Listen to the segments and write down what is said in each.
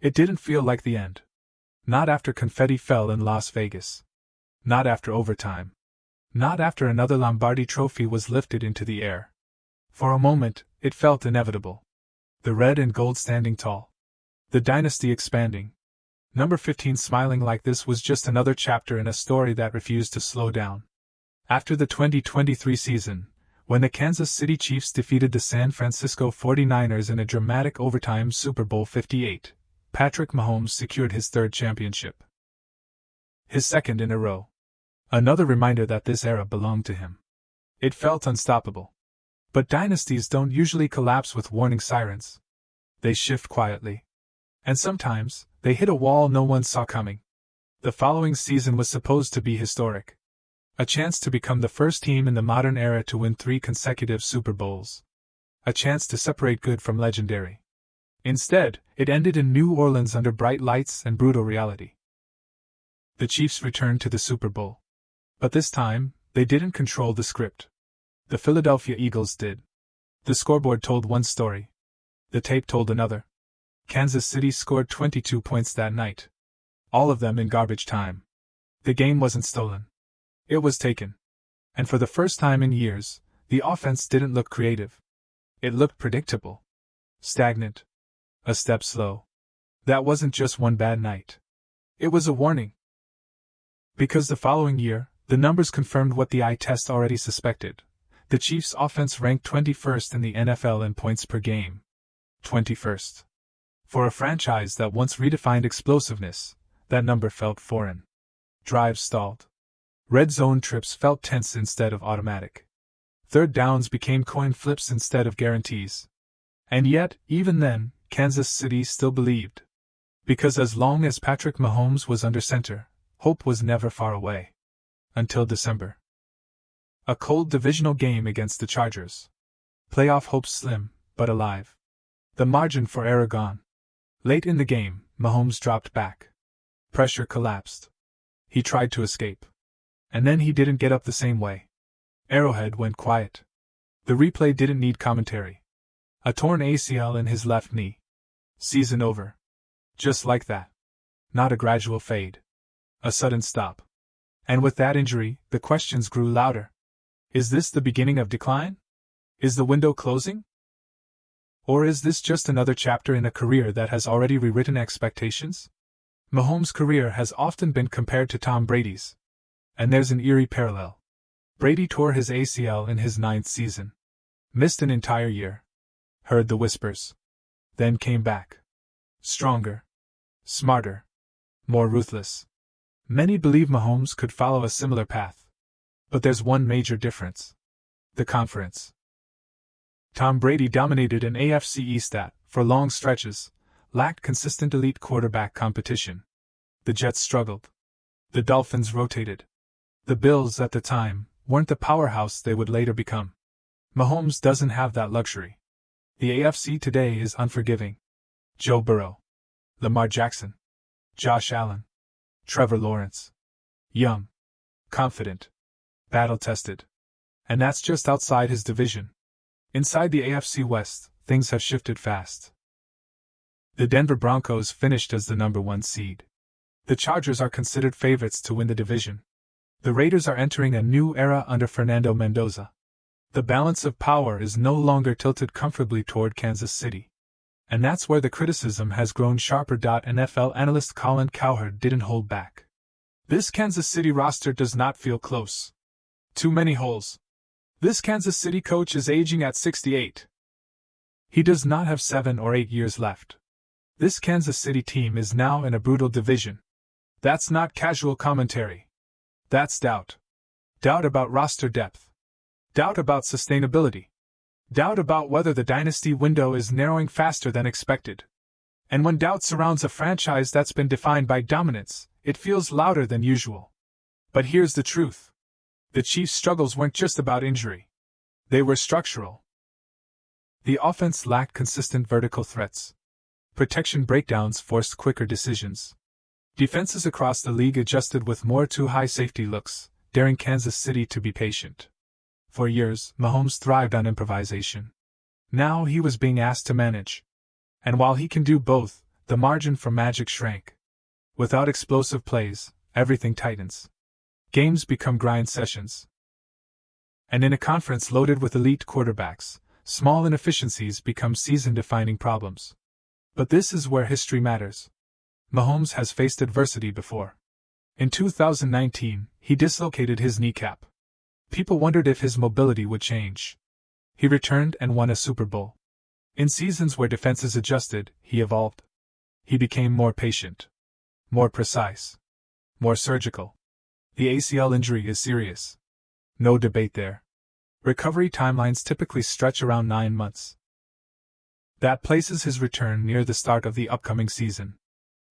It didn't feel like the end. Not after confetti fell in Las Vegas. Not after overtime. Not after another Lombardi Trophy was lifted into the air. For a moment, it felt inevitable. The red and gold standing tall. The dynasty expanding. Number 15 smiling like this was just another chapter in a story that refused to slow down. After the 2023 season, when the Kansas City Chiefs defeated the San Francisco 49ers in a dramatic overtime Super Bowl LVIII, Patrick Mahomes secured his third championship. His second in a row. Another reminder that this era belonged to him. It felt unstoppable. But dynasties don't usually collapse with warning sirens. They shift quietly. And sometimes, they hit a wall no one saw coming. The following season was supposed to be historic. A chance to become the first team in the modern era to win 3 consecutive Super Bowls. A chance to separate good from legendary. Instead, it ended in New Orleans under bright lights and brutal reality. The Chiefs returned to the Super Bowl. But this time, they didn't control the script. The Philadelphia Eagles did. The scoreboard told one story. The tape told another. Kansas City scored 22 points that night. All of them in garbage time. The game wasn't stolen. It was taken. And for the first time in years, the offense didn't look creative. It looked predictable. Stagnant. A step slow. That wasn't just one bad night. It was a warning. Because the following year, the numbers confirmed what the eye test already suspected. The Chiefs' offense ranked 21st in the NFL in points per game. 21st. For a franchise that once redefined explosiveness, that number felt foreign. Drives stalled. Red zone trips felt tense instead of automatic. Third downs became coin flips instead of guarantees. And yet, even then, Kansas City still believed. Because as long as Patrick Mahomes was under center, hope was never far away. Until December. A cold divisional game against the Chargers. Playoff hopes slim, but alive. The margin for error gone. Late in the game, Mahomes dropped back. Pressure collapsed. He tried to escape. And then he didn't get up the same way. Arrowhead went quiet. The replay didn't need commentary. A torn ACL in his left knee. Season over. Just like that. Not a gradual fade. A sudden stop. And with that injury, the questions grew louder. Is this the beginning of decline? Is the window closing? Or is this just another chapter in a career that has already rewritten expectations? Mahomes' career has often been compared to Tom Brady's. And there's an eerie parallel. Brady tore his ACL in his 9th season. Missed an entire year. Heard the whispers. Then came back. Stronger. Smarter. More ruthless. Many believe Mahomes could follow a similar path. But there's one major difference. The conference. Tom Brady dominated an AFC East that, for long stretches, lacked consistent elite quarterback competition. The Jets struggled. The Dolphins rotated. The Bills, at the time, weren't the powerhouse they would later become. Mahomes doesn't have that luxury. The AFC today is unforgiving. Joe Burrow. Lamar Jackson. Josh Allen. Trevor Lawrence. Young. Confident. Battle-tested. And that's just outside his division. Inside the AFC West, things have shifted fast. The Denver Broncos finished as the number 1 seed. The Chargers are considered favorites to win the division. The Raiders are entering a new era under Fernando Mendoza. The balance of power is no longer tilted comfortably toward Kansas City. And that's where the criticism has grown sharper. NFL analyst Colin Cowherd didn't hold back. This Kansas City roster does not feel close. Too many holes. This Kansas City coach is aging at 68. He does not have 7 or 8 years left. This Kansas City team is now in a brutal division. That's not casual commentary. That's doubt. Doubt about roster depth. Doubt about sustainability. Doubt about whether the dynasty window is narrowing faster than expected. And when doubt surrounds a franchise that's been defined by dominance, it feels louder than usual. But here's the truth. The Chiefs' struggles weren't just about injury. They were structural. The offense lacked consistent vertical threats. Protection breakdowns forced quicker decisions. Defenses across the league adjusted with more too-high safety looks, daring Kansas City to be patient. For years, Mahomes thrived on improvisation. Now he was being asked to manage. And while he can do both, the margin for magic shrank. Without explosive plays, everything tightens. Games become grind sessions. And in a conference loaded with elite quarterbacks, small inefficiencies become season-defining problems. But this is where history matters. Mahomes has faced adversity before. In 2019, he dislocated his kneecap. People wondered if his mobility would change. He returned and won a Super Bowl. In seasons where defenses adjusted, he evolved. He became more patient, more precise, more surgical. The ACL injury is serious. No debate there. Recovery timelines typically stretch around 9 months. That places his return near the start of the upcoming season.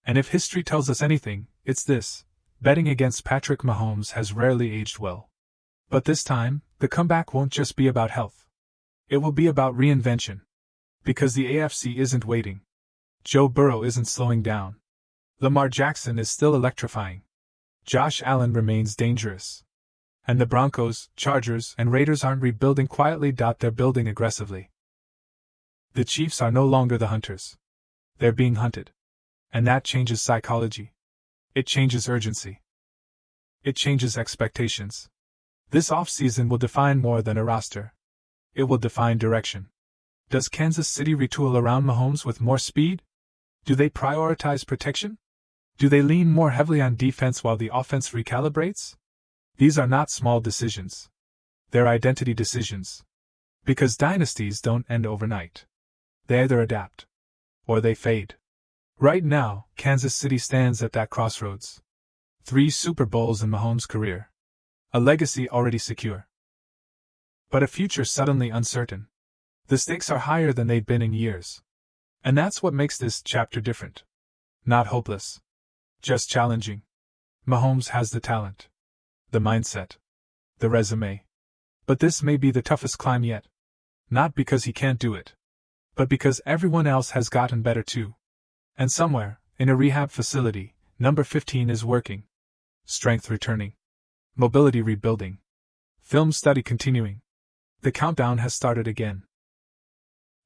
And if history tells us anything, it's this: betting against Patrick Mahomes has rarely aged well. But this time, the comeback won't just be about health. It will be about reinvention. Because the AFC isn't waiting. Joe Burrow isn't slowing down. Lamar Jackson is still electrifying. Josh Allen remains dangerous. And the Broncos, Chargers, and Raiders aren't rebuilding quietly. They're building aggressively. The Chiefs are no longer the hunters. They're being hunted. And that changes psychology. It changes urgency. It changes expectations. This offseason will define more than a roster. It will define direction. Does Kansas City retool around Mahomes with more speed? Do they prioritize protection? Do they lean more heavily on defense while the offense recalibrates? These are not small decisions. They're identity decisions. Because dynasties don't end overnight. They either adapt or they fade. Right now, Kansas City stands at that crossroads. 3 Super Bowls in Mahomes' career. A legacy already secure. But a future suddenly uncertain. The stakes are higher than they've been in years. And that's what makes this chapter different. Not hopeless. Just challenging. Mahomes has the talent. The mindset. The resume. But this may be the toughest climb yet. Not because he can't do it. But because everyone else has gotten better too. And somewhere, in a rehab facility, number 15 is working. Strength returning. Mobility rebuilding. Film study continuing. The countdown has started again.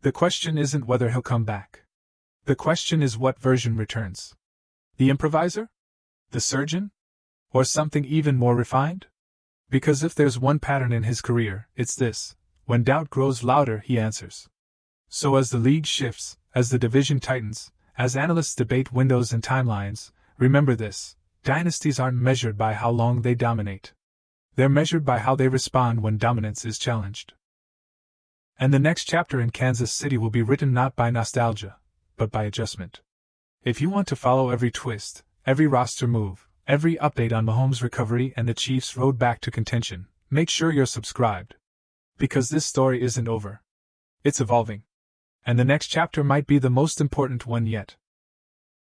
The question isn't whether he'll come back. The question is what version returns. The improviser? The surgeon? Or something even more refined? Because if there's one pattern in his career, it's this: when doubt grows louder, he answers. So as the league shifts, as the division tightens, as analysts debate windows and timelines, remember this: dynasties aren't measured by how long they dominate. They're measured by how they respond when dominance is challenged. And the next chapter in Kansas City will be written not by nostalgia, but by adjustment. If you want to follow every twist, every roster move, every update on Mahomes' recovery and the Chiefs' road back to contention, make sure you're subscribed. Because this story isn't over. It's evolving. And the next chapter might be the most important one yet.